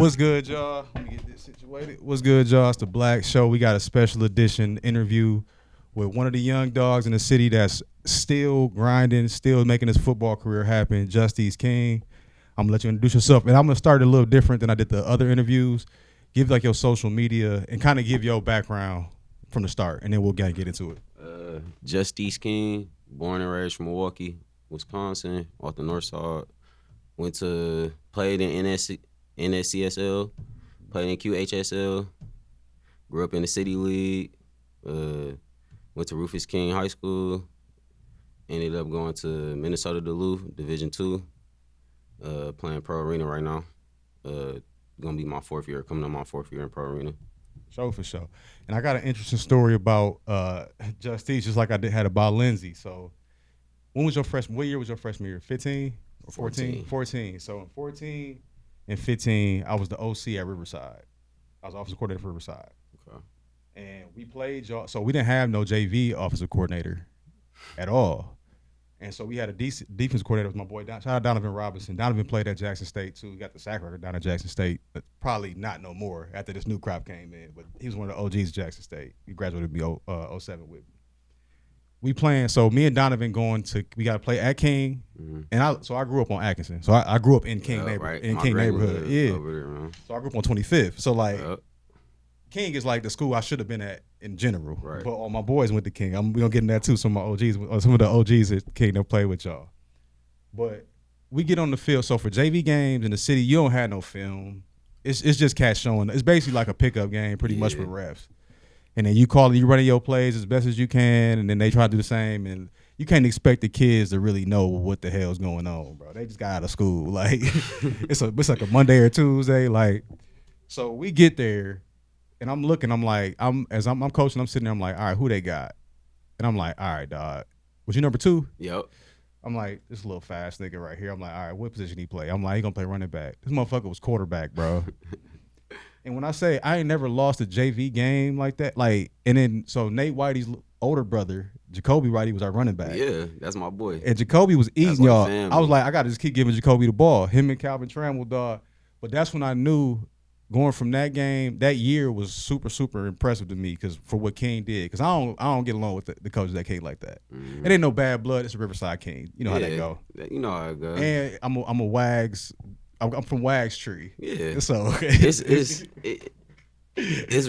What's good, y'all? Let me get this situated. What's good, y'all? It's the Black Show. We got a special edition interview with one of the young dogs in the city that's still grinding, still making his football career happen, Justic'e King. I'm gonna let you introduce yourself, and I'm gonna start a little different than I did the other interviews. Give like your social media and kind of give your background from the start, and then we'll get into it. Justic'e King, born and raised from Milwaukee, Wisconsin, off the north side. Played in NSCSL, played in QHSL, grew up in the City League, went to Rufus King High School, ended up going to Minnesota Duluth, Division II, playing Pro Arena right now. Gonna be my fourth year, coming up my fourth year in Pro Arena. For sure. And I got an interesting story about Justic'e, just like I had about Lindsay. So when was your freshman? What year was your freshman year? 15 or 14? 14. So in 14 and 15, I was the OC at Riverside. I was offensive coordinator for Riverside. Okay. And we played y'all. So we didn't have no JV offensive coordinator at all. And so we had a decent defense coordinator with my boy. Shout out Donovan Robinson. Donovan played at Jackson State too. He got the sack record down at Jackson State, but probably not no more after this new crop came in. But he was one of the OGs at Jackson State. He graduated with me 07 with me. We playing. So me and Donovan we got to play at King, and I grew up on Atkinson. So I grew up in King neighborhood. Right. Neighborhood. Yeah. Over there, man. So I grew up on 25th. So like. King is like the school I should have been at in general. Right. But all my boys went to King. We're going to get in that too. Some of the OGs at King that play with y'all. But we get on the field. So for JV games in the city, you don't have no film. It's just cats showing. It's basically like a pickup game pretty much with refs. And then you running your plays as best as you can, and then they try to do the same. And you can't expect the kids to really know what the hell's going on, bro. They just got out of school. Like it's like a Monday or Tuesday. Like, so we get there. And I'm looking, I'm coaching, I'm sitting there, I'm like, all right, who they got? And I'm like, all right, dog. Was you number 2? Yep. I'm like, this little fast nigga right here. I'm like, all right, what position he play? I'm like, he gonna play running back. This motherfucker was quarterback, bro. And when I say I ain't never lost a JV game like that, like, and then so Nate Whitey's older brother, Jacoby Whitey, was our running back. Yeah, that's my boy. And Jacoby was eating like y'all. family. I was like, I gotta just keep giving Jacoby the ball. Him and Calvin Trammell, dog. But that's when I knew. Going from that game, that year was super, super impressive to me because for what King did. Because I don't get along with the coaches that King like that. Mm-hmm. It ain't no bad blood. It's a Riverside King. You know how that go. You know how it goes. And I'm a Wags. I'm from Wags Tree. Yeah. So it's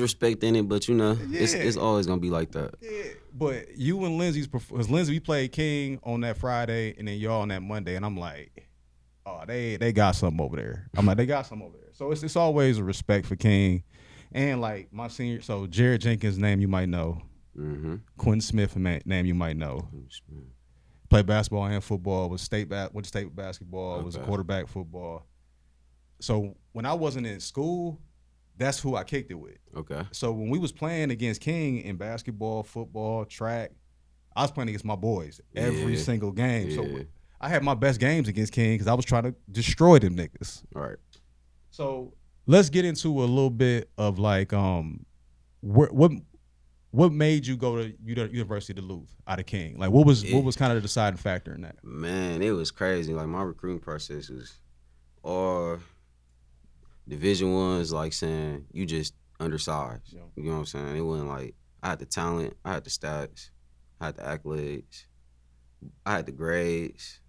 respect in it, but it's always gonna be like that. Yeah. But you and because Lindsay, we played King on that Friday and then y'all on that Monday, and I'm like, oh, they got something over there. I'm like, they got something over there. So it's always a respect for King. And like my senior, so Jared Jenkins' name you might know. Mm-hmm. Quentin Smith name you might know. Played basketball and football, went to state basketball, Okay. was quarterback football. So when I wasn't in school, that's who I kicked it with. Okay. So when we was playing against King in basketball, football, track, I was playing against my boys every single game. Yeah. So I had my best games against King because I was trying to destroy them niggas. All right. So let's get into a little bit of like what made you go to University of Duluth out of King? Like what was kind of the deciding factor in that? Man, it was crazy. Like my recruiting process was all Division I's like saying you just undersized. Yeah. You know what I'm saying? It wasn't like I had the talent, I had the stats, I had the accolades, I had the grades.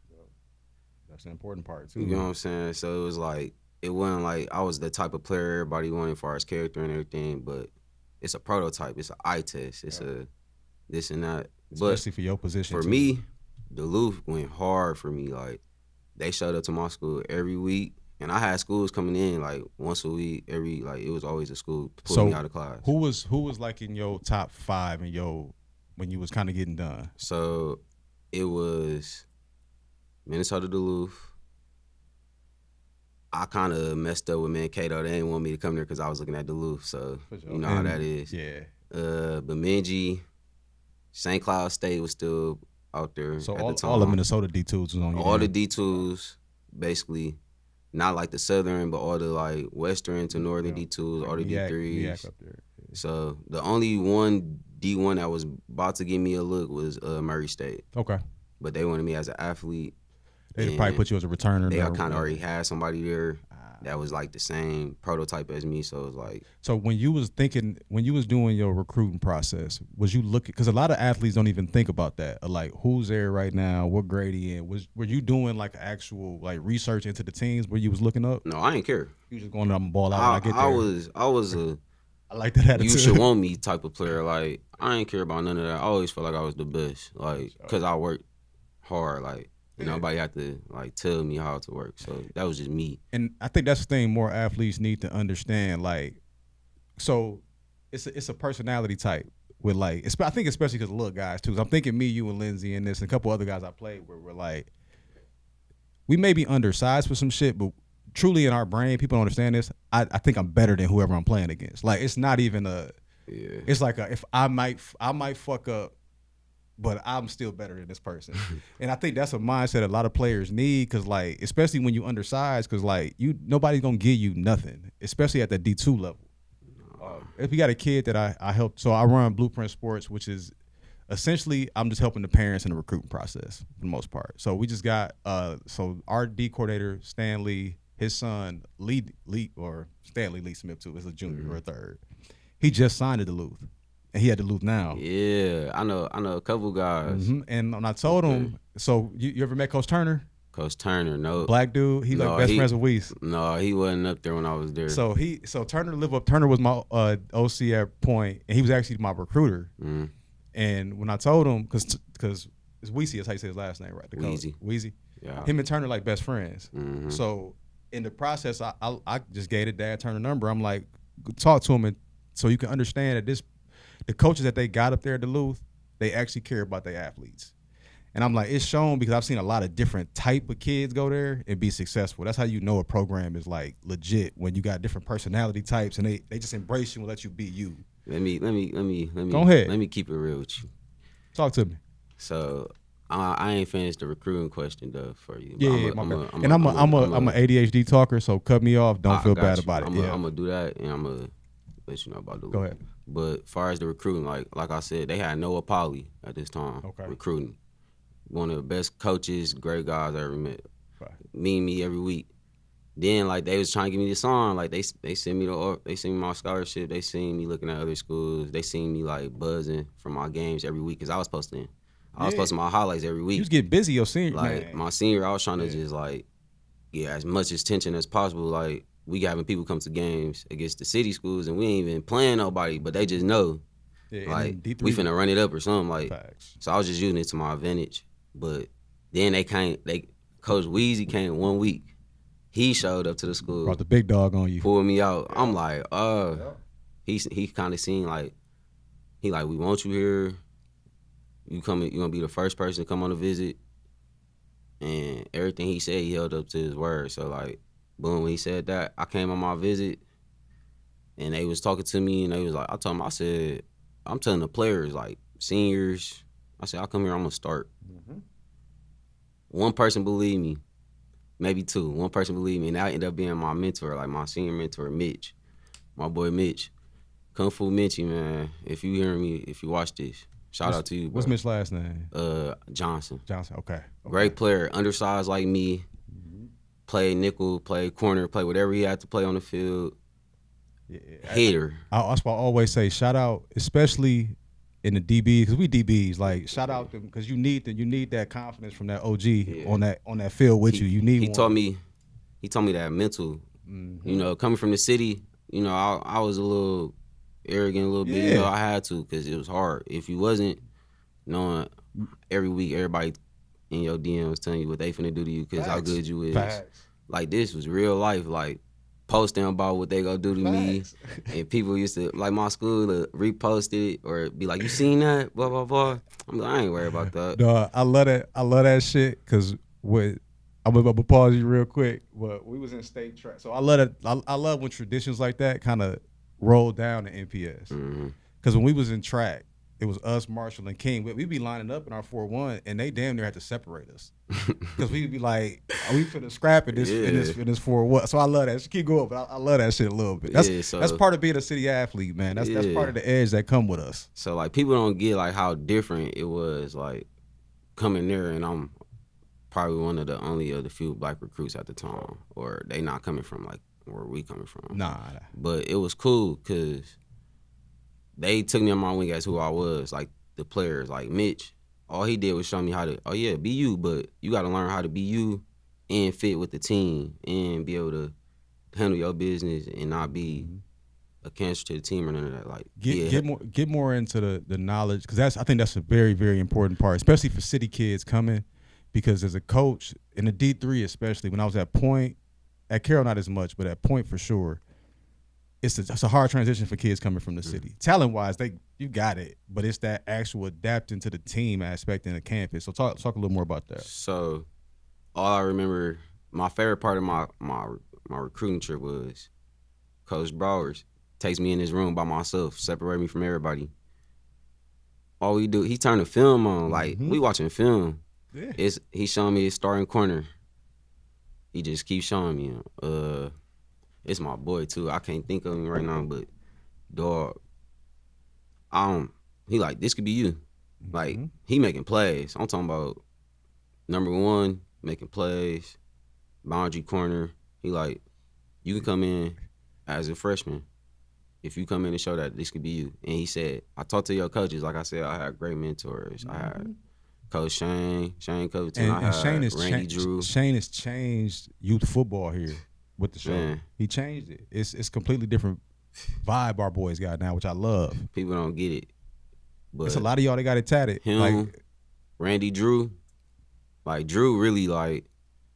That's the important part too. You know what I'm saying? So it was like it wasn't like I was the type of player everybody wanted as far as character and everything, but it's a prototype. It's an eye test. It's a this and that. Especially for your position. For too. me, Duluth went hard for me. Like they showed up to my school every week, and I had schools coming in like once a week. It was always a school pulling me out of class. Who was like in your top 5 in when you was kind of getting done? So it was Minnesota Duluth. I kind of messed up with Mankato. They didn't want me to come there because I was looking at Duluth. So sure. You know how that is. Yeah. Bemidji, St. Cloud State was still out there so at the time. all the Minnesota D2s was on you. All the D2s, basically, not like the Southern, but all the like Western to Northern D2s, all the D3s. Up there. Yeah. So the only one D1 that was about to give me a look was Murray State. Okay. But they wanted me as an athlete. They probably put you as a returner. They kind of already had somebody there. that was like the same prototype as me. So it was like, So when you was doing your recruiting process, was you looking? Because a lot of athletes don't even think about that. Like, who's there right now? What grade he in? Were you doing like actual like research into the teams where you was looking up? no, I ain't care. You just going, I'm gonna ball out when I get I there. was a I like that attitude. you should want me type of player. Like, I ain't care about none of that. I always felt like I was the best, like, cause I worked hard. Like, nobody had to like tell me how to work. So that was just me. And I think that's the thing more athletes need to understand. Like, so it's a personality type with like, I think especially because little guys too. So I'm thinking me, you, and Lindsay, and this, and a couple other guys I played where we're like, we may be undersized for some shit, but truly in our brain, people don't understand this. I think I'm better than whoever I'm playing against. Like, it's not even a. Yeah. It's like if I might fuck up, but I'm still better than this person. And I think that's a mindset a lot of players need, because like, especially when you undersized, because like nobody's gonna give you nothing, especially at the D2 level. If you got a kid that I help, so I run Blueprint Sports, which is essentially I'm just helping the parents in the recruiting process for the most part. So we just got so our D coordinator Stanley, his son Stanley Lee Smith too, is a junior or a third. He just signed at Duluth, and he had Duluth now. Yeah, I know a couple guys. And when I told him, so you ever met Coach Turner? Coach Turner, no. Black dude, he like best friends with Weiss. No, he wasn't up there when I was there. So Turner lived up. Turner was my OC at Point, and he was actually my recruiter. And when I told him, because it's Weezy, that's how you say his last name, right? Weezy. Yeah. Him and Turner like best friends. So in the process, I just gave the dad Turner number. I'm like, talk to him, and so you can understand that the coaches that they got up there at Duluth, they actually care about their athletes. And I'm like, it's shown, because I've seen a lot of different type of kids go there and be successful. That's how you know a program is like legit, when you got different personality types and they just embrace you and let you be you. Let me Go ahead. Let me keep it real with you. Talk to me. So I ain't finished the recruiting question though for you. Yeah, I'm an ADHD talker, so cut me off. Don't feel bad about it. I'm gonna do that, and I'm gonna let you know about Duluth. Go ahead. But as far as the recruiting, like I said, they had Noah Polley at this time recruiting. One of the best coaches, great guys I ever met. Right. Meeting me every week. Then like they was trying to give me the song. Like they sent me my scholarship. They seen me looking at other schools. They seen me like buzzing from my games every week, because I was posting my highlights every week. You was getting busy your senior. Like my senior, I was trying to just like get as much attention as possible. Like we having people come to games against the city schools, and we ain't even playing nobody, but they just know like we finna run it up or something. Like so I was just using it to my advantage. But then Coach Weezy came 1 week. He showed up to the school. Brought the big dog on you. Pulled me out. I'm like, he kind of seen like, we want you here. You gonna be the first person to come on a visit. And everything he said, he held up to his word. So like, boom, when he said that, I came on my visit, and they was talking to me, and they was like, I said, I'm telling the players, like seniors, I said, I'll come here, I'm gonna start. One person believed me, maybe two. One person believed me, and that ended up being my mentor, like my senior mentor, Mitch, my boy Mitch. Kung Fu Mitchie, man. If you hear me, if you watch this, shout out to you, bro. What's Mitch's last name? Johnson. Okay. Great player, undersized like me. Play nickel, play corner, play whatever he had to play on the field. Yeah, hitter. That's why I always say shout out, especially in the DBs, because we DBs. Like shout out them, because you need that confidence from that OG on that field with you. You need. He taught me that mental. You know, coming from the city, you know, I was a little arrogant, a little bit. You know, I had to, because it was hard. If you wasn't knowing every week, everybody in your DM was telling you what they finna do to you because how good you is. Facts. Like this was real life. Like posting about what they gonna do to me, and people used to, like my school, to repost it or be like, "You seen that?" Blah blah blah. I'm like, I ain't worried about that. No, I love that shit, because I'm gonna pause you real quick. But we was in state track, so I love that. I love when traditions like that kind of roll down to NPS. Because when we was in track, it was us, Marshall, and King. We'd be lining up in our 4-1, and they damn near had to separate us. Because we'd be like, are we finna scrap in this 4-1? So I love that. Keep going, but I love that shit a little bit. That's part of being a city athlete, man. That's part of the edge that come with us. So like people don't get like how different it was, like coming there, and I'm probably one of the few black recruits at the time, or they not coming from like where we coming from. Nah. But it was cool because they took me on my wing as who I was, like the players, like Mitch. All he did was show me how to, be you, but you got to learn how to be you and fit with the team and be able to handle your business and not be a cancer to the team or none of that. Like get more into the knowledge, because I think that's a very, very important part, especially for city kids coming, because as a coach in the D3 especially, when I was at Point, at Carroll not as much, but at Point for sure, it's a hard transition for kids coming from the city. Talent wise, you got it, but it's that actual adapting to the team aspect in the campus. So talk a little more about that. So all I remember, my favorite part of my recruiting trip was Coach Browers takes me in his room by myself, separate me from everybody. All we do, he turned the film on, like we watching film. Yeah. He showing me his starting corner. He just keeps showing me. It's my boy too. I can't think of him right now, but dog, he like, this could be you. Like, he making plays. I'm talking about number one, making plays, boundary corner. He like, you can come in as a freshman if you come in and show that this could be you. And he said, I talked to your coaches. Like I said, I had great mentors. I had Coach Shane Covington. I had Shane Randy Drew. Shane has changed youth football here with the show. Man. He changed it. It's completely different vibe our boys got now, which I love. People don't get it. But it's a lot of y'all that got it tatted. Him, like Randy Drew. Like, Drew really, like,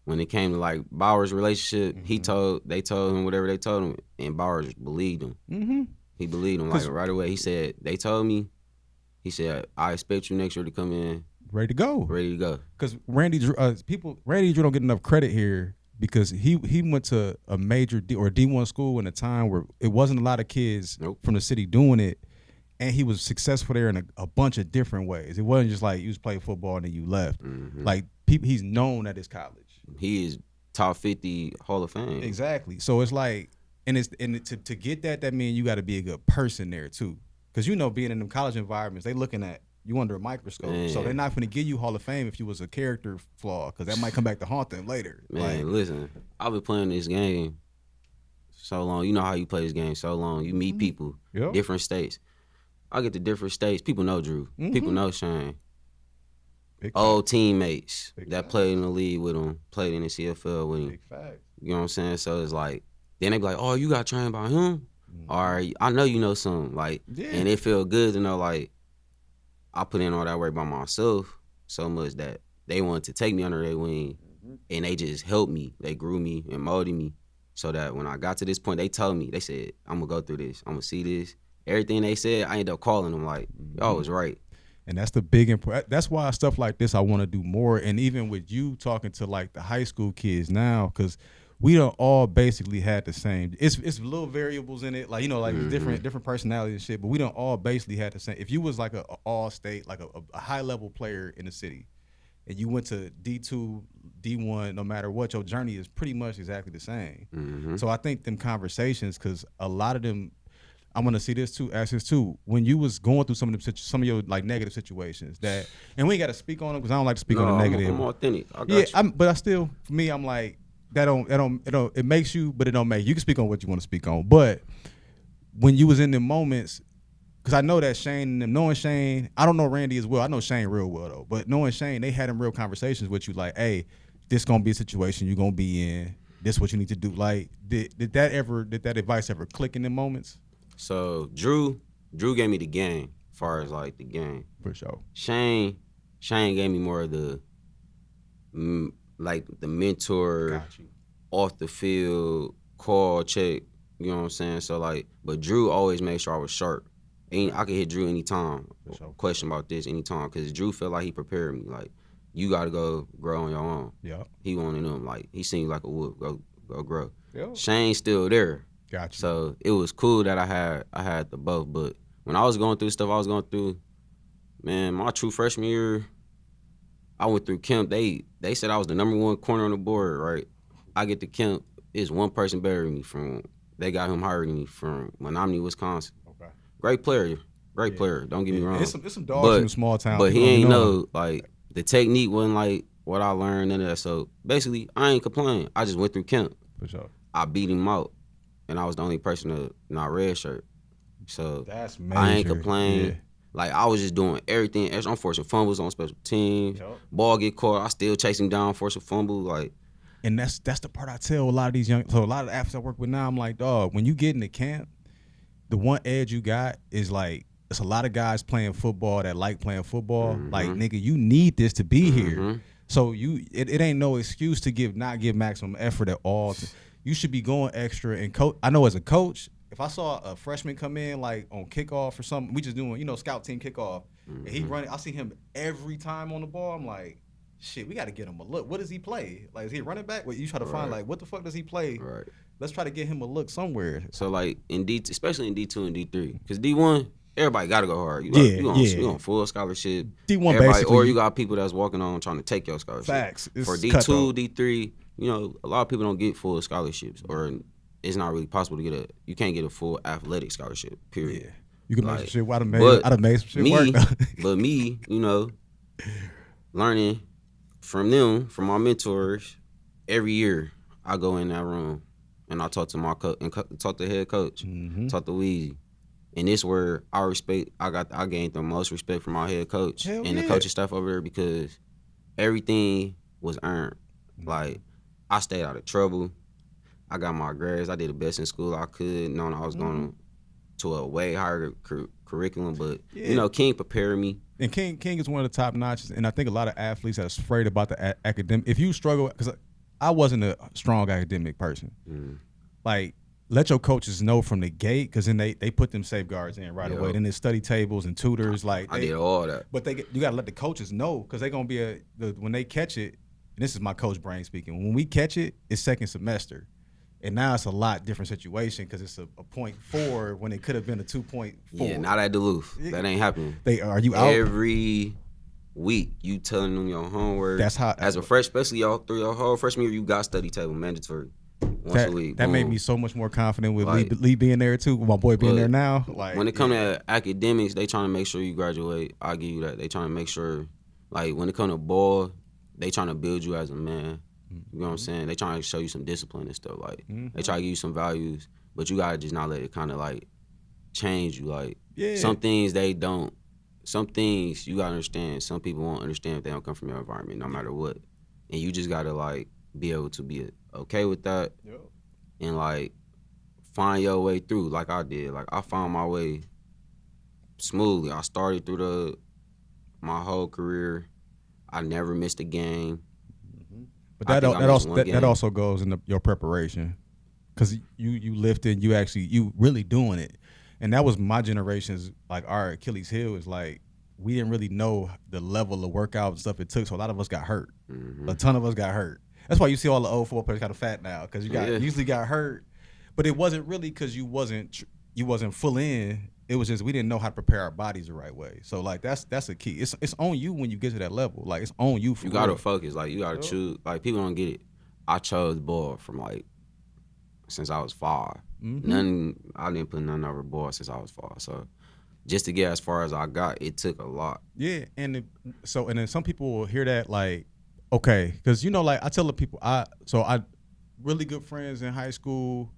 when it came to, like, Bowers' relationship, they told him whatever they told him, and Bowers believed him. He believed him, like, right away. He said, they told me, he said, I expect you next year to come in ready to go. Because Randy Drew don't get enough credit here, because he went to a major D1 school in a time where it wasn't a lot of kids from the city doing it, and he was successful there in a bunch of different ways. It wasn't just like you was playing football and then you left. Like, he's known at his college. He is top 50 Hall of Fame. Exactly. So it's like, to get that means you got to be a good person there too, because being in them college environments, they looking at you under a microscope. Man. So they're not going to give you Hall of Fame if you was a character flaw, because that might come back to haunt them later. Man, listen, I've been playing this game so long. You know how you play this game so long. You meet people, different states. I get to different states. People know Drew. People know Shane. Old teammates that played in the league with him, played in the CFL with him. Big fact. You know what I'm saying? So it's like, then they be like, oh, you got trained by him? Or I know you know something. Like, and it feel good to know, like, I put in all that work by myself so much that they wanted to take me under their wing, and they just helped me. They grew me and molded me so that when I got to this point, they told me, they said, I'm going to go through this. I'm going to see this. Everything they said, I ended up calling them like, y'all was right. And that's the big important. That's why stuff like this I want to do more. And even with you talking to like the high school kids now, because we don't all basically had the same. It's little variables in it, like different personalities and shit. But we don't all basically had the same. If you was like a all state, like a high level player in the city, and you went to D2, D1, no matter what, your journey is pretty much exactly the same. So I think them conversations, because a lot of them. I'm gonna see this too. Ask this too. When you was going through some of your like negative situations that, and we ain't got to speak on them because I don't like to speak on the negative. I'm authentic. I got you. But I still, for me, I'm like it makes you, but it don't make you. You can speak on what you want to speak on. But when you was in them moments, because I know that Shane and knowing Shane, I don't know Randy as well. I know Shane real well though. But knowing Shane, they had them real conversations with you like, hey, this gonna be a situation you gonna be in. This what you need to do. Like, did that advice ever click in them moments? So Drew gave me the game, as far as like the game. For sure. Shane gave me more of the like the mentor, off the field, call, check, you know what I'm saying? So like, but Drew always made sure I was sharp. I could hit Drew anytime, question about this anytime, because Drew felt like he prepared me. Like, you got to go grow on your own. Yeah. He wanted them, like, he seemed like a wood, go grow. Yep. Shane's still there. Gotcha. So it was cool that I had the both. But when I was going through stuff I was going through, man, my true freshman year, I went through camp. They said I was the number one corner on the board, right? I get to camp, it's one person better than me they got him higher than me from Menominee, Wisconsin. Okay. Great player. Don't get me wrong. It's some dogs from small town. But he ain't know, like, the technique wasn't like what I learned, none of that. So basically, I ain't complaining. I just went through camp. For sure. I beat him out. and I was the only person to not redshirt. So That's major. I ain't complain. Yeah. Like I was just doing everything. I'm forcing fumbles on special teams. Yep. Ball get caught, I still chase him down, force a fumble. Like, And that's the part I tell a lot of these young. So a lot of the athletes I work with now, I'm like, dog, when you get into camp, the one edge you got is like, it's a lot of guys playing football that like playing football. Like, nigga, you need this to be here. So it ain't no excuse to not give maximum effort at all. You should be going extra. And coach, I know as a coach, if I saw a freshman come in like on kickoff or something, we just doing scout team kickoff, and he running, I see him every time on the ball. I'm like, shit, we got to get him a look. What does he play? Like, is he a running back? Well, you try to find like, what the fuck does he play? Right. Let's try to get him a look somewhere. So like especially in D2 and D3, because D1, everybody got to go hard. You on full scholarship. D1 basically, or you got people that's walking on trying to take your scholarship. Facts. For D2, D3, a lot of people don't get full scholarships, or it's not really possible to you can't get a full athletic scholarship, period. Yeah. You can make some shit. I'd have made some shit work. But me, learning from them, from my mentors, every year I go in that room and I talk to my coach and talk to the head coach, talk to Weezy. And this where I gained the most respect from my head coach and the coaching staff over there, because everything was earned. Like, I stayed out of trouble. I got my grades. I did the best in school I could, knowing I was going to a way higher curriculum. But, King prepared me. And King is one of the top notches. And I think a lot of athletes are afraid about the academic. If you struggle, because I wasn't a strong academic person. Like, let your coaches know from the gate, because then they put them safeguards in right away. Then there's study tables and tutors. Like, I did all that. But you got to let the coaches know, because they're going to be when they catch it, and this is my coach brain speaking, when we catch it, it's second semester. And now it's a lot different situation, because it's a 0.4 when it could have been a 2.4. Yeah, not at Duluth. That ain't happening. Are you out? Every week, you telling them your homework. That's how. As a freshman, especially y'all through your whole freshman year, you got study table mandatory. Once a week. That made me so much more confident with Lee being there too, with my boy being there now. Like, when it comes to academics, they trying to make sure you graduate. I give you that. They trying to make sure, like, when it comes to ball, they trying to build you as a man. You know what I'm saying? They trying to show you some discipline and stuff. Like, they try to give you some values, but you gotta just not let it kind of like change you. Like, some things they don't. Some things you gotta understand. Some people won't understand if they don't come from your environment, no matter what. And you just gotta like be able to be okay with that, and like find your way through. Like I did. Like, I found my way smoothly. I started through my whole career. I never missed a game. But that also goes into your preparation, because you lifting, you really doing it. And that was my generation's, like, our Achilles heel, is like, we didn't really know the level of workout and stuff it took, so a lot of us got hurt. A ton of us got hurt. That's why you see all the old football players kind of fat now, because you usually got hurt, but it wasn't really because you wasn't full in. It was just we didn't know how to prepare our bodies the right way. So like that's a key. It's on you when you get to that level. Like, it's on you. You gotta focus. Like, you gotta choose. Like, people don't get it. I chose ball from like since I was 5. I didn't put none over ball since I was 5. So just to get as far as I got, it took a lot. Yeah, and then some people will hear that like, okay, because like I tell the people I really good friends in high school,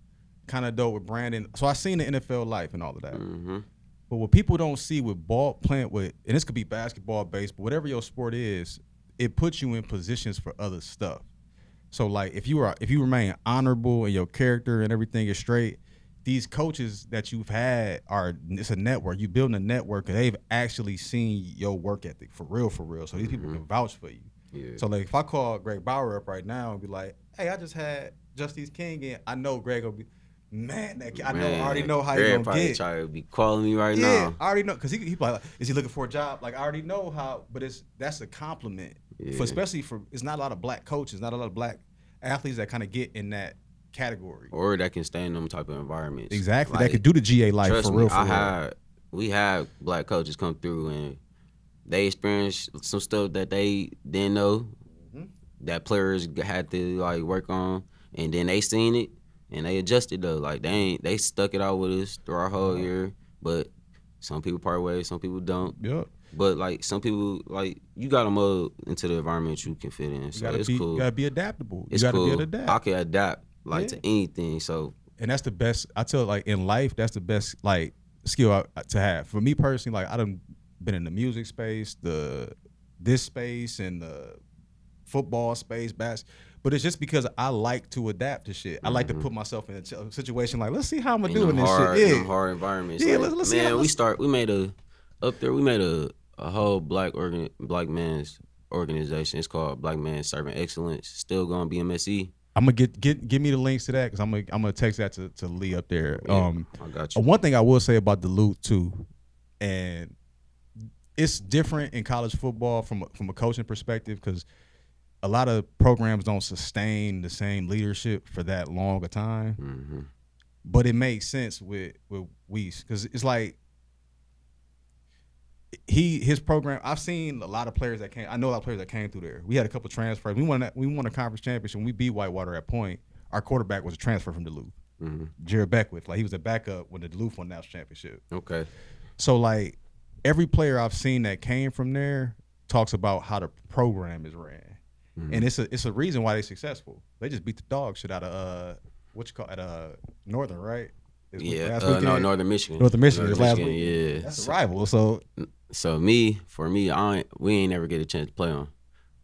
kind of dope with Brandon. So I seen the NFL life and all of that. But what people don't see with ball playing with, and this could be basketball, baseball, whatever your sport is, it puts you in positions for other stuff. So like if you remain honorable and your character and everything is straight, these coaches that you've had it's a network. You building a network, and they've actually seen your work ethic for real. So these people can vouch for you. Yeah. So like if I call Greg Bauer up right now and be like, hey, I just had Justic'e King in, I know Greg will be, man, that kid, I already know how you're gonna get. Try to be calling me right now. Yeah, I already know, because he like, is he looking for a job? Like, I already know how, but that's a compliment. Yeah. Especially for, it's not a lot of black coaches, not a lot of black athletes that kind of get in that category, or that can stay in them type of environments. Exactly, like, that could do the GA life for real. We had black coaches come through and they experienced some stuff that they didn't know that players had to like work on, and then they seen it. And they adjusted though. Like, they stuck it out with us through our whole year. But some people part ways, some people don't. Yep. But like, some people, like, you gotta mold into the environment you can fit in. So it's cool. You gotta be adaptable. It's you gotta cool. be able to adapt. I can adapt to anything. So And that's the best. I tell like in life, that's the best like skill to have. For me personally, like I done been in the music space, this space, and the football space, but it's just because I like to adapt to shit. I like to put myself in a situation like, let's see how I'm gonna do in this shit. In Yeah, them hard environments. yeah. Like, Let's see. man, we made a whole black man's organization. It's called Black Man Serving Excellence. Still going BMSE. I'm gonna give me the links to that because I'm gonna text that to Lee up there. Yeah, I got you. One thing I will say about Duluth too, and it's different in college football from a coaching perspective because a lot of programs don't sustain the same leadership for that long a time. Mm-hmm. But it makes sense with Weiss because it's like his program. I've seen a lot of players that came. I know a lot of players that came through there. We had a couple transfers. We won a conference championship. When we beat Whitewater at Point, our quarterback was a transfer from Duluth. Mm-hmm. Jared Beckwith, like he was a backup when the Duluth won the national championship. Okay. So like every player I've seen that came from there talks about how the program is ran. Mm-hmm. And it's a reason why they're successful. They just beat the dog shit out of Northern, right? Northern Michigan. Northern Michigan is last week. Yeah, that's a rival. So for me, we ain't never get a chance to play them.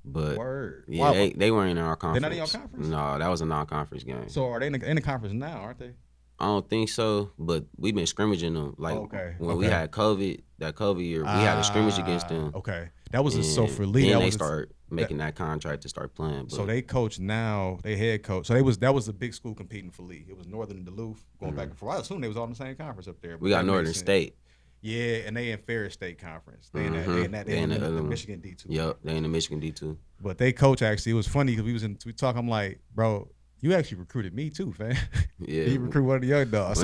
But word. Yeah, they weren't in our conference. They're not in your conference? No, that was a non-conference game. So are they in the conference now? Aren't they? I don't think so, but we've been scrimmaging them. Like when we had COVID, that COVID year, we had a scrimmage against them. Okay, that was so for Lee. Then they start making that contract to start playing. But. So they coach now. They head coach. So that was the big school competing for Lee. It was Northern and Duluth going back and forth. I assume they was all in the same conference up there. We got Northern State. Yeah, and they in Ferris State Conference. They in the Michigan D2. Yep, they in the Michigan D2. But they coach actually. It was funny because we talk. I'm like, bro, you actually recruited me too, fam. Yeah, you recruit one of the young dogs.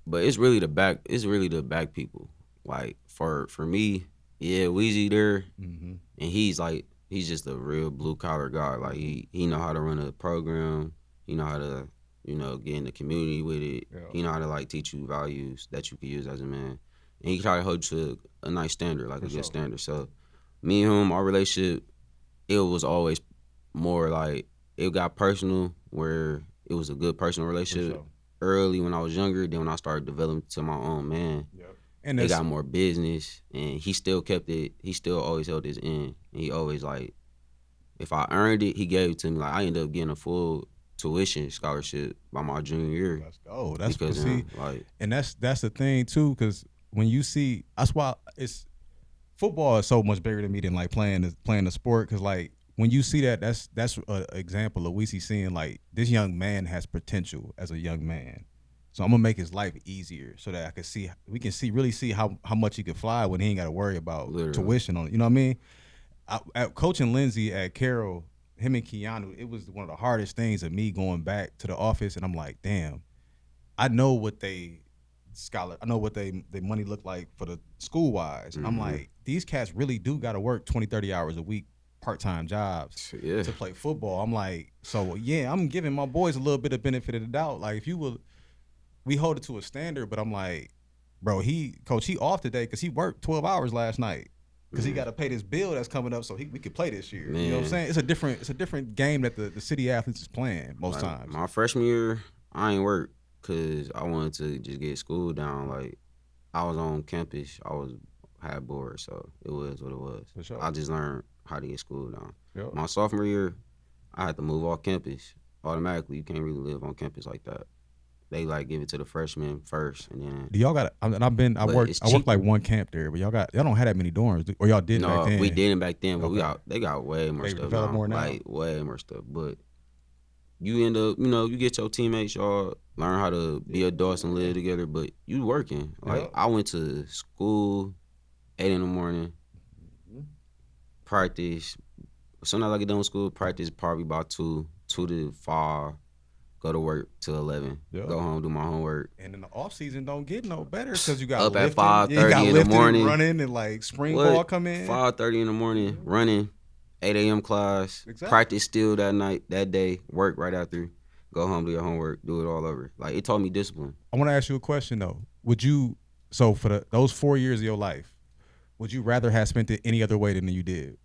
But it's really the back. It's really the back people. Like for me, yeah, Weezy there, and he's just a real blue collar guy. Like he know how to run a program. He know how to get in the community with it. Yeah. He know how to like teach you values that you can use as a man. And he try to hold you to a nice standard, like a good standard. So me and him, our relationship, it was always more like it got personal, where it was a good personal relationship early when I was younger. Then when I started developing to my own man, and it got more business. And he still kept it. He still always held his end. And he always like, if I earned it, he gave it to me. Like I ended up getting a full tuition scholarship by my junior year. Let's go. That's because and that's the thing too, because when you see, that's why football is so much bigger to me than like playing the sport. Because like when you see that's an example of Weezy seeing like this young man has potential as a young man. So I'm gonna make his life easier so that we can really see how much he can fly when he ain't got to worry about tuition on it. You know what I mean? At coaching Lindsay at Carroll, him and Keanu, it was one of the hardest things of me going back to the office, and I'm like, damn, I know what they money look like for the school wise. Mm-hmm. I'm like, these cats really do got to work 20, 30 hours a week, part-time jobs to play football. I'm like, so yeah, I'm giving my boys a little bit of benefit of the doubt. Like we hold it to a standard, but I'm like, bro, he off today because he worked 12 hours last night because he got to pay this bill that's coming up so we could play this year. Man. You know what I'm saying? It's a different game that the city athletes is playing most times. My freshman year, I ain't work. Cause I wanted to just get school down. Like I was on campus, had bored, so it was what it was. For sure. I just learned how to get school down. Yep. My sophomore year, I had to move off campus. Automatically, you can't really live on campus like that. They like give it to the freshmen first, and then. Do y'all got? I worked like one camp there, but y'all don't have that many dorms, or y'all did back then? No, we didn't back then, but they got way more stuff. Develop more now. Like way more stuff, but. You end up, you get your teammates, y'all learn how to be adults and live together, but you working. Like, I went to school 8 in the morning, practice. Sometimes I get done with school, practice probably about 2 to 5, go to work till 11, go home, do my homework. And in the off season don't get no better because you got up lifting, at 5:30 in the morning. Running and like spring ball come in. 5:30 in the morning, running. 8 a.m. class, practice still that day, work right after, go home, do your homework, do it all over. Like, it taught me discipline. I want to ask you a question, though. For those 4 years of your life, would you rather have spent it any other way than you did?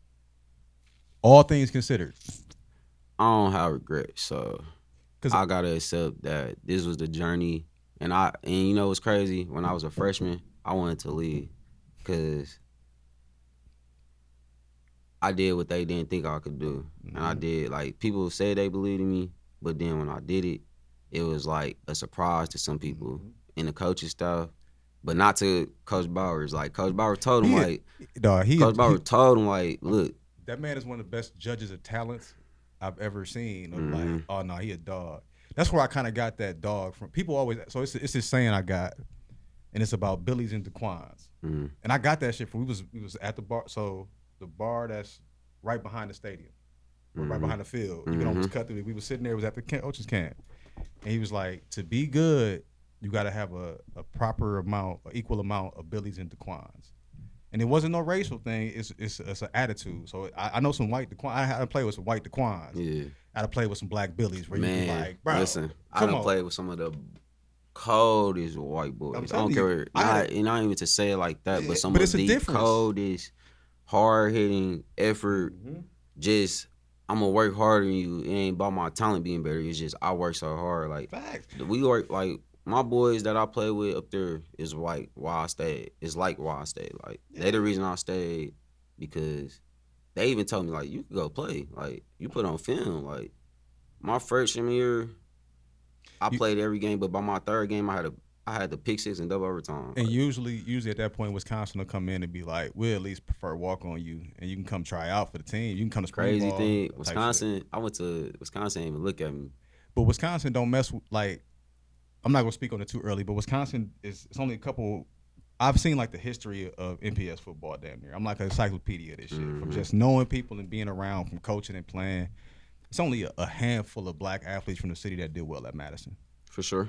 All things considered. I don't have regrets, so. I gotta accept that this was the journey. And you know what's crazy? When I was a freshman, I wanted to leave because I did what they didn't think I could do. And I did. Like, people say they believed in me, but then when I did it, it was like a surprise to some people in the coaching stuff. But not to Coach Bowers. Like, Coach Bowers told him, look. That man is one of the best judges of talents I've ever seen. Of like, oh, no, he a dog. That's where I kind of got that dog from. People always, so it's this saying I got, and it's about Billies and Daquans. And I got that shit from, we was at the bar, so the bar that's right behind the stadium, or right behind the field. You can almost cut through it. We was sitting there, it was at the coach's camp. And he was like, to be good, you got to have a proper amount, an equal amount of Billies and Daquans. And it wasn't no racial thing. It's an attitude. So I know some white Daquans. I had to play with some white Daquans. Yeah. I had to play with some black Billies where you be like, bro, listen, I done played with some of the coldest white boys. I don't care. Not even to say it like that, but some of the coldest, hard-hitting effort. Just, I'm going to work harder than you. It ain't about my talent being better. It's just I work so hard. Like, facts. We work, like, my boys that I play with up there is like why I stayed. It's like why I stayed. Like, they the reason I stayed because they even told me, like, you could go play. Like, you put on film. Like, my freshman year, I played every game, but by my third game, I had the pick six and double overtime. And like, usually at that point, Wisconsin will come in and be like, we'll at least prefer walk on you, and you can come try out for the team. You can come to spring crazy ball, thing, Wisconsin. I went to Wisconsin, didn't even look at me. But Wisconsin don't mess with, like, I'm not gonna speak on it too early, but Wisconsin it's only a couple. I've seen like the history of MPS football down there. I'm like an encyclopedia of this shit from just knowing people and being around, from coaching and playing. It's only a handful of black athletes from the city that did well at Madison. For sure.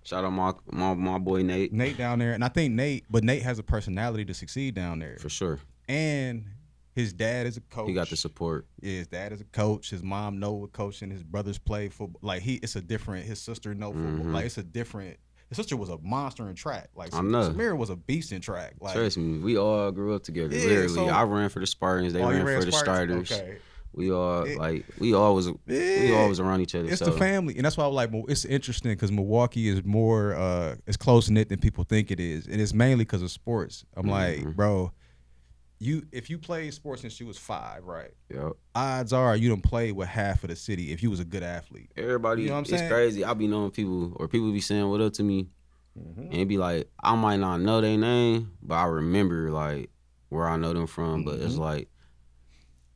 Shout out my boy Nate. Nate down there, and I think Nate has a personality to succeed down there. For sure. And his dad is a coach. He got the support. Yeah, his dad is a coach. His mom know coaching. His brothers play football. Like, it's a different. His sister know football. Like, it's a different. His sister was a monster in track. Like, Samira was a beast in track. Like, trust me, we all grew up together. Literally, so, I ran for the Spartans. They ran for the Starters. Okay. We all we always around each other. It's the family, and that's why I like. It's interesting because Milwaukee is more it's close knit than people think it is, and it's mainly because of sports. I'm like, bro. If you played sports since you was 5, right? Yep. Odds are you done played with half of the city if you was a good athlete. Everybody, you know what I'm saying? It's crazy. I be knowing people, or people be saying what up to me, and it be like, I might not know their name, but I remember like where I know them from. But it's like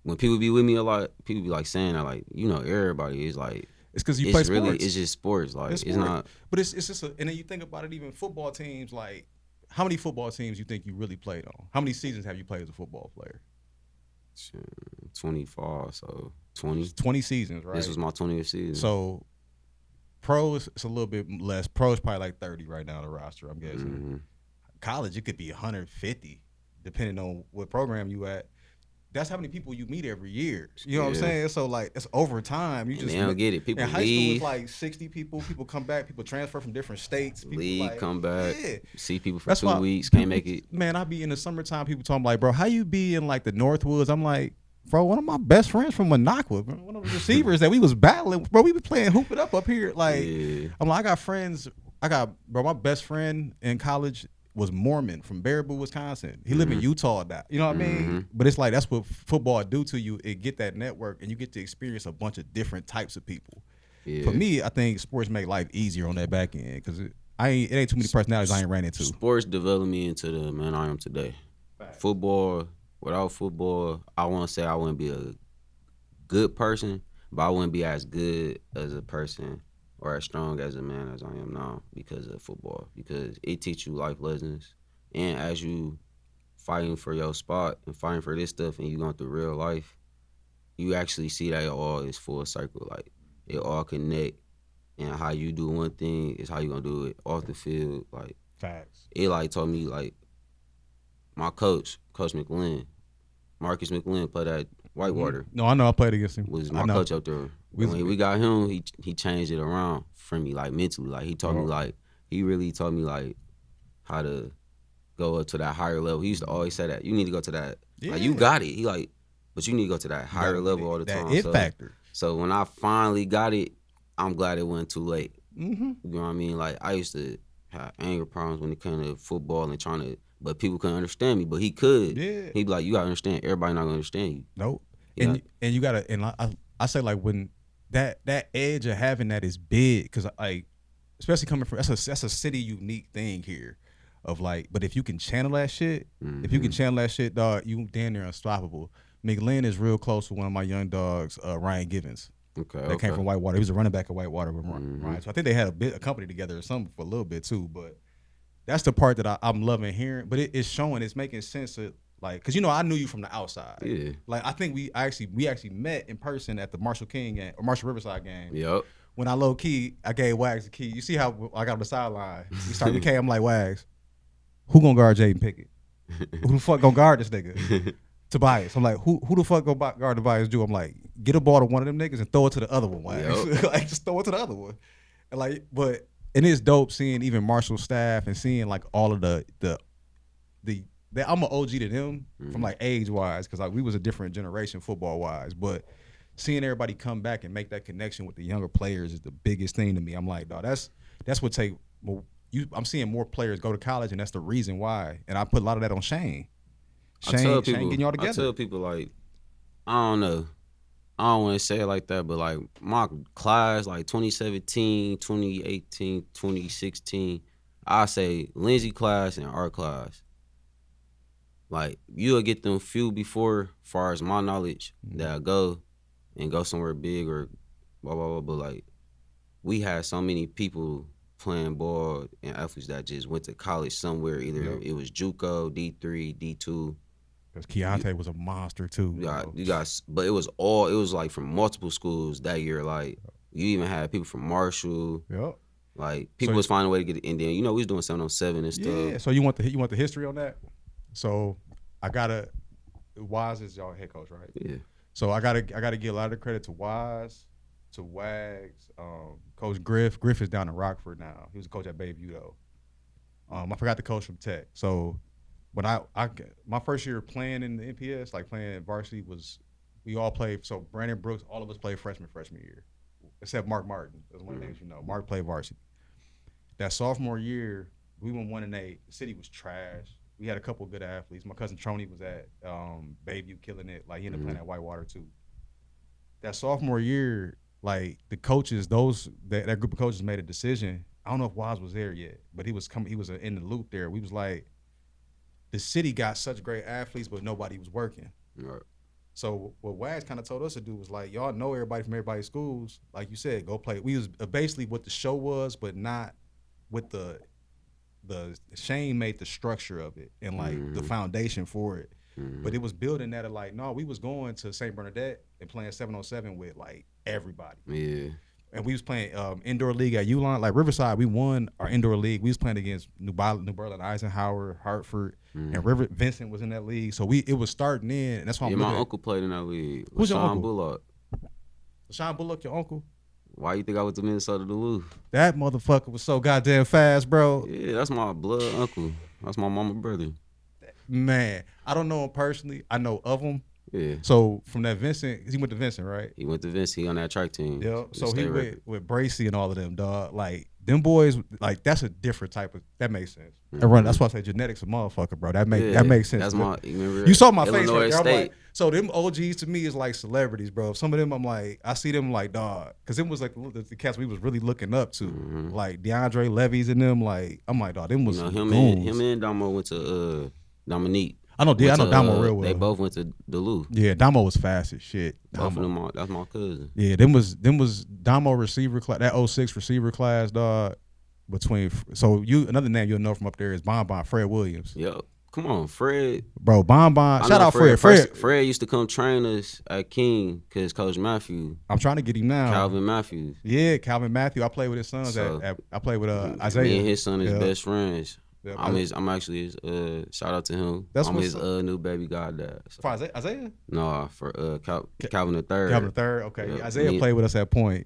when people be with me a lot, people be like saying that, like, you know, everybody is like. It's because you play sports. Really, it's just sports. Like, it's not. But it's just and then you think about it, even football teams, like. How many football teams you think you really played on? How many seasons have you played as a football player? 25, so 20. 20 seasons, right? This was my 20th season. So pros, it's a little bit less. Pros probably like 30 right now on the roster, I'm guessing. College, it could be 150, depending on what program you at. That's how many people you meet every year. You know what I'm saying? So, like, it's over time. They don't get it. People in high leave. school, it's like 60 people. People come back. People transfer from different states. People leave, come back. Yeah. See people for 2 weeks. Can't make it. Man, I be in the summertime. People talking like, bro, how you be in, like, the Northwoods? I'm like, bro, one of my best friends from Minocqua, bro, one of the receivers that we was battling. Bro, we be playing hoop it up here. Like, I'm like, I got friends. Bro, my best friend in college was Mormon from Baraboo, Wisconsin. He lived in Utah now. You know what I mean? But it's like, that's what football do to you. It get that network, and you get to experience a bunch of different types of people. Yeah. For me, I think sports make life easier on that back end because it ain't too many personalities I ain't ran into. Sports developed me into the man I am today. Right. Football, without football, I want to say I wouldn't be a good person, but I wouldn't be as good as a person or as strong as a man as I am now because of football. Because it teaches you life lessons. And as you fighting for your spot and fighting for this stuff and you going through real life, you actually see that it all is full circle. Like, it all connect. And how you do one thing is how you going to do it off the field. Like, facts. It, like, told me, like, my coach, Coach McLean, Marcus McLean, played at Whitewater. No, I know. I played against him. Was my coach up there. When we got him, he changed it around for me, like, mentally. Like, he taught me, like, he really taught me, like, how to go up to that higher level. He used to always say that. You need to go to that. Yeah. Like, you got it. He like, but you need to go to that higher level all the time. That it factor. So when I finally got it, I'm glad it wasn't too late. Mm-hmm. You know what I mean? Like I used to have anger problems when it came to football and trying to, but people couldn't understand me. But he could. Yeah. He'd be like, you gotta understand. Everybody not gonna understand you. Nope. Yeah. And you gotta, and I say like when that edge of having that is big, because like especially coming from that's a city unique thing here, of like, but if you can channel that shit, if you can channel that shit, dog, you damn near unstoppable. McLean is real close with one of my young dogs, Ryan Givens. That came from Whitewater. He was a running back at Whitewater with Ryan. So I think they had a company together or something for a little bit too. But that's the part that I'm loving hearing. But it's showing, it's making sense of, like, cause I knew you from the outside. Yeah. Like I think we actually met in person at the Marshall King game or Marshall Riverside game. Yep. When I low key, I gave Wags the key. You see how I got on the sideline. We started the K. I'm like, Wags, who gonna guard Jaden Pickett? Who the fuck gonna guard this nigga? Tobias. I'm like, who the fuck gonna guard Tobias Jew? I'm like, get a ball to one of them niggas and throw it to the other one, Wags. Yep. Like, just throw it to the other one. And like, but and it's dope seeing even Marshall staff and seeing like all of the I'm an OG to them from like age wise, because like we was a different generation football wise, but seeing everybody come back and make that connection with the younger players is the biggest thing to me. I'm like, dog, that's what take. Well, I'm seeing more players go to college, and that's the reason why. And I put a lot of that on Shane. Shane getting y'all together. I tell people, like, I don't know. I don't want to say it like that, but like my class, like 2017, 2018, 2016, I say Lindsay class and our class. Like, you'll get them few before, far as my knowledge, that'll go and go somewhere big or blah, blah, blah. But like, we had so many people playing ball and athletes that just went to college somewhere. Either it was JUCO, D3, D2. Because Keontae was a monster too. You guys, but it was like from multiple schools that year. Like, you even had people from Marshall. Yep. Like, people was finding a way to get it. And then, we was doing 7-on-7 and stuff. Yeah. So you want the history on that? So I gotta, Wise is y'all head coach, right? Yeah. So I gotta give a lot of credit to Wise, to Wags, Coach Griff. Griff is down in Rockford now. He was a coach at Bayview though. I forgot the coach from Tech. So when I my first year playing in the NPS, like playing varsity, we all played. So Brandon Brooks, all of us played freshman year, except Mark Martin. That's one of the names Mark played varsity. That sophomore year, we went 1-8. The city was trash. We had a couple of good athletes. My cousin Troney was at Bayview killing it. Like, he ended up playing at Whitewater too. That sophomore year, like, the coaches, that group of coaches made a decision. I don't know if Waz was there yet, but he was in the loop there. We was like, the city got such great athletes, but nobody was working. Right. So what Wags kind of told us to do was like, y'all know everybody from everybody's schools. Like you said, go play. We was basically what the show was, but not with the Shane made the structure of it and like the foundation for it. But it was building that of like, no, we was going to St. Bernadette and playing 7-on-7 with like everybody. Yeah. And we was playing indoor league at Uline. Like Riverside, we won our indoor league. We was playing against New Berlin, Eisenhower, Hartford, and Vincent was in that league. So it was starting in, and that's why I'm my uncle played in that league. Who's your uncle? Bullock. LaShawn Bullock, your uncle? Why you think I went to Minnesota Duluth? That motherfucker was so goddamn fast, bro. Yeah, that's my blood uncle. That's my mama brother. Man, I don't know him personally. I know of him. Yeah. So from that Vincent, he went to Vincent, right? He went to Vincent. He on that track team. Yeah. So he went with Bracy and all of them, dog. Like, them boys, like, that's a different type of. That makes sense. That's why I say genetics a motherfucker, bro. That makes sense. That's you saw my face right there. I'm like, so them OGs to me is like celebrities, bro. Some of them I'm like, I see them like, dog, because it was like the cats we was really looking up to, like DeAndre Levy's and them. Like, I'm like, dog, them was him and Damo went to Dominique. I know Damo real well. They both went to Duluth. Yeah, Damo was fast as shit. Both of them, that's my cousin. Yeah, them was Damo receiver class, that 06 receiver class, dog. Another name you'll know from up there is Bonbon, Fred Williams. Yo, come on, Fred. Bro, Bonbon. Shout out Fred. Fred used to come train us at King because Coach Matthew. I'm trying to get him now. Calvin Matthews. Yeah, Calvin Matthew. I played with his sons. I played with Isaiah. Me and his son is best friends. Yeah, I'm actually his shout out to him. I'm his new baby goddad. So. For Isaiah? No, for Calvin the Third. Calvin the Third. Okay, yeah, Isaiah played with us at Point.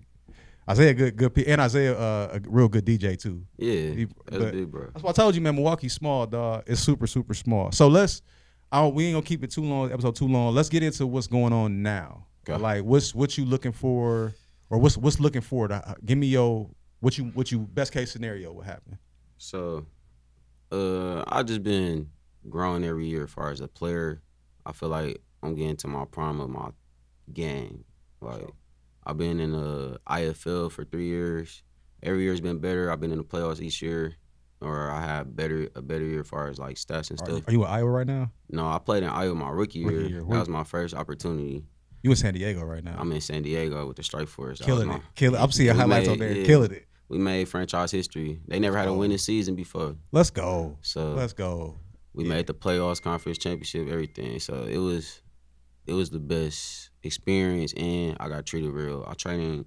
Isaiah good, and Isaiah a real good DJ too. Yeah, that's big, bro. That's why I told you, man. Milwaukee's small, dog. It's super super small. So we ain't gonna keep it too long. Episode too long. Let's get into what's going on now. Okay. Like what you looking for? or what's looking forward? Give me your what you best case scenario would happen. So, I just been growing every year as far as a player. I feel like I'm getting to my prime of my game. Like I've been in the IFL for 3 years. Every year's been better. I've been in the playoffs each year, or I had a better year as far as like stats and stuff. Are you in Iowa right now? No, I played in Iowa my rookie year. That was my first opportunity. You in San Diego right now? I'm in San Diego with the Strike Force. Killing it. I'm seeing highlights on there. Killing it. We made franchise history. They never had a winning season before. Let's go. So let's go. We made the playoffs, conference championship, everything. So it was the best experience, and I got treated real. I train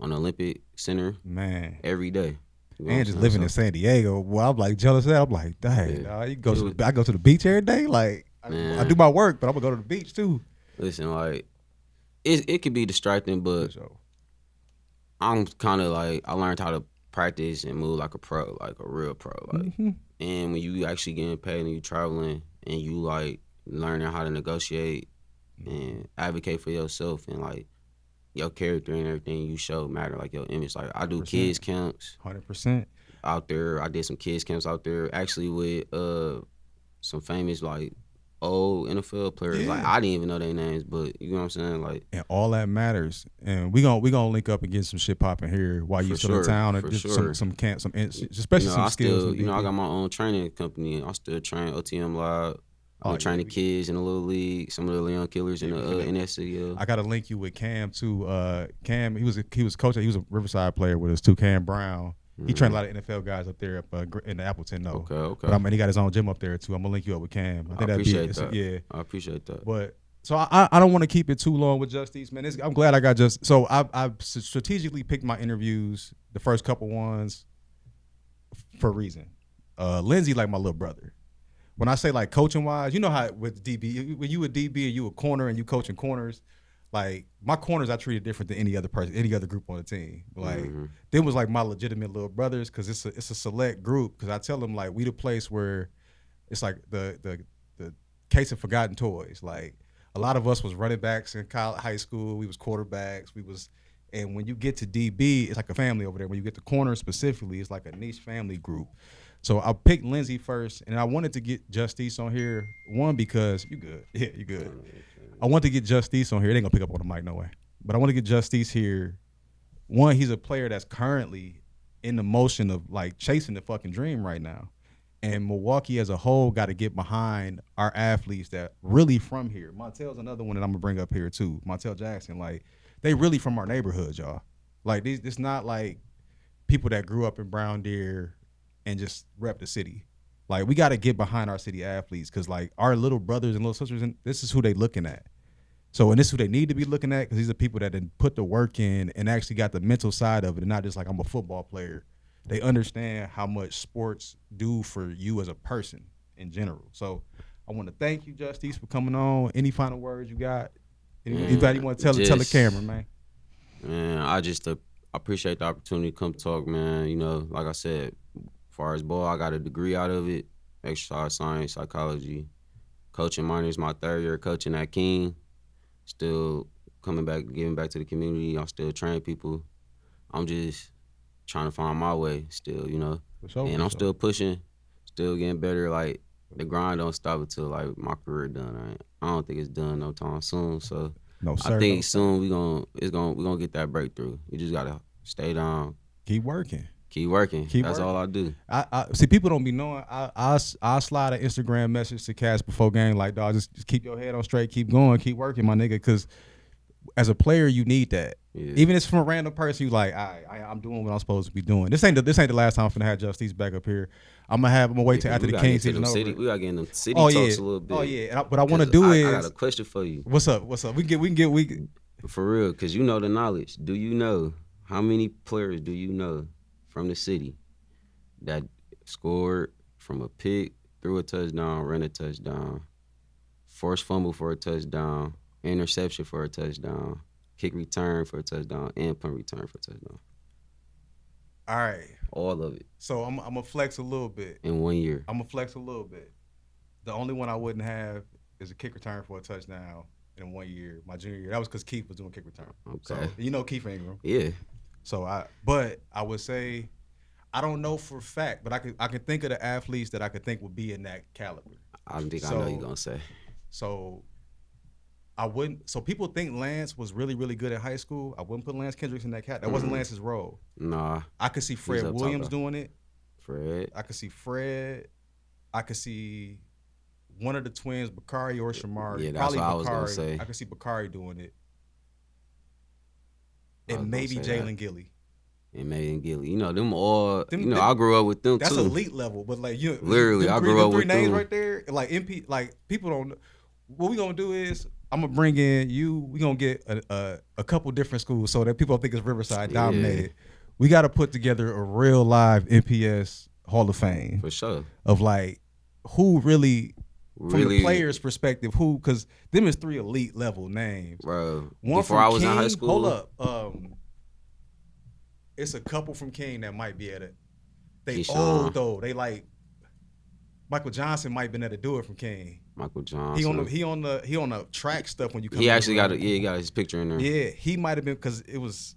on the Olympic Center, man, every day. And just living in San Diego, well, I'm like jealous of that. I'm like, dang, I go to the beach every day. Like I do my work, but I'm gonna go to the beach too. Listen, like it could be distracting, but I'm kind of like I learned how to practice and move like a pro, like a real pro. Like, and when you actually getting paid and you traveling and you like learning how to negotiate and advocate for yourself and like your character and everything you show matter, like your image. Like I do 100%. Kids camps, 100% out there. I did some kids camps out there actually with some famous like old NFL players. Yeah. Like I didn't even know their names, but you know what I'm saying. Like, and all that matters. And we gonna link up and get some shit popping here while you still in town, and just some camps, especially some skills. I got my own training company. I still train OTM Live. I'm training kids in the little league, some of the young killers in the NSCL. I gotta link you with Cam too. Cam, he was coaching. He was a Riverside player with us too. Cam Brown. He trained a lot of NFL guys up there in the Appleton though. Okay. But he got his own gym up there too. I'm gonna link you up with Cam. I appreciate that. Yeah, I appreciate that. But so I don't want to keep it too long with Justic'e, man. I'm glad I got so I strategically picked my interviews, the first couple ones, for a reason. Lindsay like my little brother. When I say like coaching wise, you know how with DB, when you a DB and you a corner and you coaching corners, like my corners I treated different than any other person, any other group on the team. Like them was like my legitimate little brothers because it's a select group. Because I tell them like we the place where it's like the case of forgotten toys. Like a lot of us was running backs in high school. We was quarterbacks. And when you get to DB, it's like a family over there. When you get to corner specifically, it's like a niche family group. So I picked Lindsay first, and I wanted to get Justic'e on here. One, because you good. Yeah, you good. I want to get Justic'e on here. They ain't gonna pick up on the mic, no way. But I want to get Justic'e here. One, he's a player that's currently in the motion of like chasing the fucking dream right now. And Milwaukee as a whole got to get behind our athletes that really from here. Montel's another one that I'm gonna bring up here too. Montel Jackson, like they really from our neighborhood, y'all. Like it's not like people that grew up in Brown Deer and just rep the city. Like we got to get behind our city athletes because like our little brothers and little sisters, and this is who they looking at. So and this is who they need to be looking at because these are people that didn't put the work in and actually got the mental side of it and not just like I'm a football player. They understand how much sports do for you as a person in general. So I want to thank you, Justic'e, for coming on. Any final words you got? Anybody want to tell the camera, man? Man, I appreciate the opportunity to come talk, man. You know, like I said, as far as ball, I got a degree out of it, exercise science, psychology. Coaching minors, my 3rd year coaching at King. Still coming back, giving back to the community. I still train people. I'm just trying to find my way still, you know. I'm still pushing, still getting better. Like the grind don't stop until like my career done. Right? I don't think it's done no time soon. So no, sir, I think soon we're gonna get that breakthrough. You just gotta stay down. Keep working. That's all I do. I see people don't be knowing. I slide an Instagram message to Cass before game like, dog, just keep your head on straight, keep going, keep working, my nigga. Because as a player, you need that. Yeah. Even if it's from a random person, you like, I'm doing what I'm supposed to be doing. This ain't the last time I'm finna have Justic'e back up here. I'm gonna wait till after the King season over. We gotta get in the city talks a little bit. Oh yeah. What I want to do is. I got a question for you. What's up? We can get. For real, because you know the knowledge. Do you know how many players do you know from the city that scored from a pick, threw a touchdown, ran a touchdown, forced fumble for a touchdown, interception for a touchdown, kick return for a touchdown, and punt return for a touchdown? All right. All of it. So I'm going to flex a little bit. In 1 year. I'm going to flex a little bit. The only one I wouldn't have is a kick return for a touchdown, in 1 year, my junior year. That was because Keith was doing kick return. Okay. So, you know Keith Ingram. Yeah. So but I would say, I don't know for a fact, but I can think of the athletes that I could think would be in that caliber. I think I know you're gonna say. So I wouldn't. So people think Lance was really, really good in high school. I wouldn't put Lance Kendricks in that cat. That wasn't Lance's role. Nah. I could see Fred Williams doing it. Fred. I could see Fred. I could see one of the twins, Bakari or Shamari. Yeah, that's probably what I Bakari. was gonna say. I could see Bakari doing it. And maybe Jalen Gilly. And maybe Gilly. You know, them all, I grew up with them that's too. That's elite level, but like, literally, I grew up with names them. right there. Like, MP, like, people don't know. What we gonna do is, I'm gonna bring in you. We gonna get a couple different schools so that people don't think it's Riverside dominated. We got to put together a real live NPS Hall of Fame. For sure. Of like, who really from the player's perspective, because them is 3 elite level names. Bro, one before from I was King, in high school. Hold up. It's a couple from King that might be at it. They old though. They like Michael Johnson might have been able to do it from King. Michael Johnson. He on the track stuff when you come. He actually got he got his picture in there. Yeah, he might have been because it was.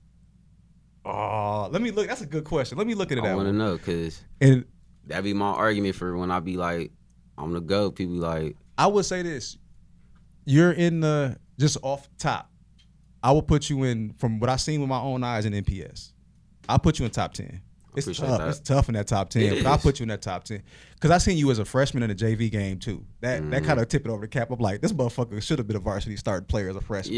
Oh, let me look. That's a good question. Let me look at it. I want to know because that'd be my argument for when I be like, I'm the GOAT. People be like, I would say this: you're in the just off top. I would put you in from what I've seen with my own eyes in NPS. I'll put you in top 10. It's tough. It's tough in that top 10, but I'll put you in that top 10 because I seen you as a freshman in the JV game too. That kind of tipped it over the cap. I'm like, this motherfucker should have been a varsity starting player as a freshman.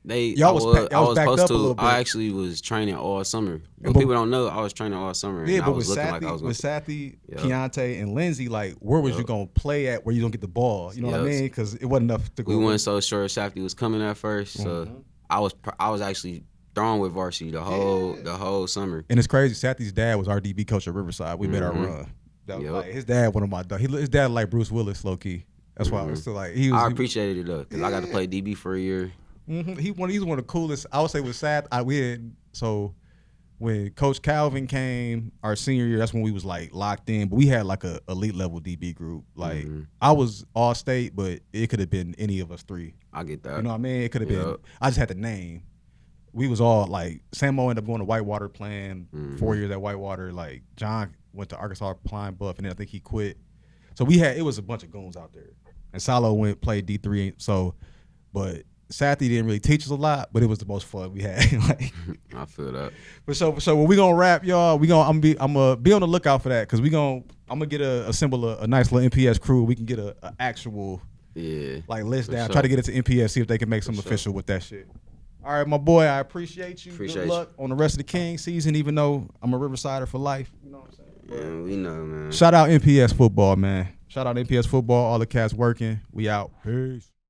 Yeah, y'all was backed up a little bit. I actually was training all summer. But people don't know I was training all summer. Yeah, and but I was with looking Sathy, like I was with Sathy, Keontae, and Lindsay, like, where was you gonna play at? Where you gonna get the ball? You know what I mean? Because it wasn't enough to go. We weren't so sure Sathy was coming at first, so I was actually throwing with varsity the whole summer. And it's crazy. Sathy's dad was our DB coach at Riverside. We made our run. That was like his dad, one of my dogs. His dad like Bruce Willis, low key. That's why I was still like I appreciated it though, because I got to play DB for a year. He's one of the coolest. I would say with so when Coach Calvin came our senior year, that's when we was like locked in. But we had like a elite level DB group. Like I was all state, but it could have been any of us 3. I get that. You know what I mean? It could have been. I just had the name. We was all like, Samo ended up going to Whitewater playing 4 years at Whitewater. Like John went to Arkansas Pine Bluff, and then I think he quit. So it was a bunch of goons out there. And Salo played D3. So, but Sathy didn't really teach us a lot, but it was the most fun we had. Like, I feel that. But so when we gonna wrap, y'all, I'm gonna be on the lookout for that because I'm gonna get assemble a nice little NPS crew. We can get a actual list down. Sure. Try to get it to NPS, see if they can make something official with that shit. All right, my boy, I appreciate you. Good luck on the rest of the King season, even though I'm a Riversider for life. You know what I'm saying? Yeah, we know, man. Shout out NPS football, man. Shout out NPS football. All the cats working. We out. Peace.